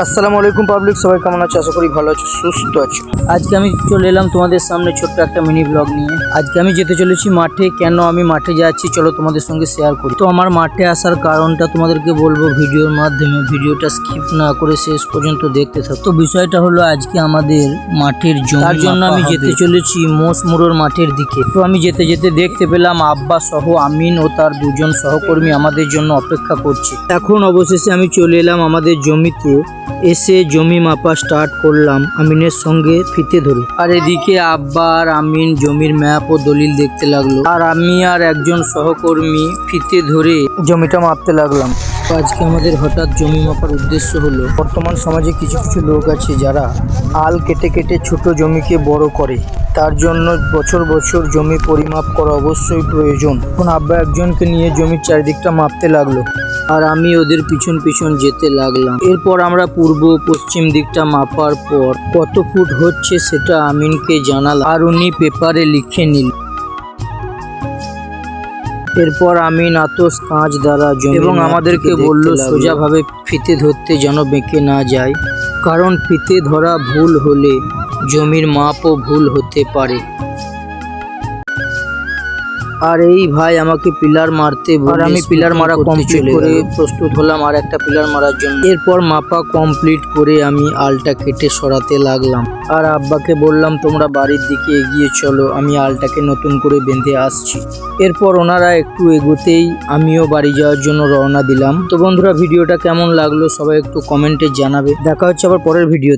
আসসালামু আলাইকুম পাবলিক, সবাই কেমন আছো? আশা করি ভালো আছো, সুস্থ আছো। আজকে আমি চলে এলাম তোমাদের সামনে ছোট্ট একটা মিনি ব্লগ নিয়ে। আজকে আমি যেতে চলেছি মাঠে। কেন আমি মাঠে যাচ্ছি চলো তোমাদের সঙ্গে শেয়ার করি। তো আমার মাঠে আসার কারণটা তোমাদেরকে বলবো ভিডিওর মাধ্যমে। ভিডিওটা স্কিপ না করে শেষ পর্যন্ত দেখতে থাকো। তো বিষয়টা হলো আজকে আমাদের মাঠের জমি, তার জন্য আমি যেতে চলেছি মোসমুড়োর মাঠের দিকে। তো আমি যেতে যেতে দেখতে পেলাম আব্বা সহ আমিন ও তার দুজন সহকর্মী আমাদের জন্য অপেক্ষা করছে। এখন অবশেষে আমি চলে এলাম আমাদের জমিতে। এসে জমি মাপা স্টার্ট করলাম আমিনের সঙ্গে ফিতে ধরে। আর এদিকে আব্বা আর আমিন জমির ম্যাপ ও দলিল দেখতে লাগলো, আর আমি আর একজন সহকর্মী ফিতে ধরে জমিটা মাপতে লাগলাম। আজকে আমাদের হঠাৎ জমি মাপার উদ্দেশ্য হলো, বর্তমান সমাজে কিছু কিছু লোক আছে যারা আল কেটে কেটে ছোট জমিকে বড় করে। তার জন্য বছর বছর জমি পরিমাপ করা অবশ্যই প্রয়োজন। এখন আব্বা একজনকে নিয়ে জমির চারিদিকটা মাপতে লাগলো, আর আমি ওদের পিছন পিছন যেতে লাগলাম। এরপর আমরা পূর্ব পশ্চিম দিকটা মাপার পর কত ফুট হচ্ছে সেটা আমিনকে জানালাম, আর উনি পেপারে লিখে নিল। এরপর আমিন আতস কাঁচ দ্বারা জমি এবং আমাদেরকে বলল সোজাভাবে ফিতে ধরতে যেন বেঁকে না যায়, কারণ ফিতে ধরা ভুল হলে জমির মাপও ভুল হতে পারে। আর এই ভাই আমাকে পিলার মারতে বলে, আর আমি পিলার মারা কমপ্লিট করে প্রস্তুত হলাম আর একটা পিলার মারার জন্য। এরপর মাপা কমপ্লিট করে আমি আলটা কেটে সরাতে লাগলাম, আর আব্বাকে বললাম তোমরা বাড়ির দিকে এগিয়ে চলো, আমি আলটাকে নতুন করে বেঁধে আসছি। এরপর ওনারা একটু এগোতেই আমিও বাড়ি যাওয়ার জন্য রওনা দিলাম। তো বন্ধুরা, ভিডিওটা কেমন লাগলো সবাই একটু কমেন্টে জানাবে। দেখা হচ্ছে আবার পরের ভিডিও।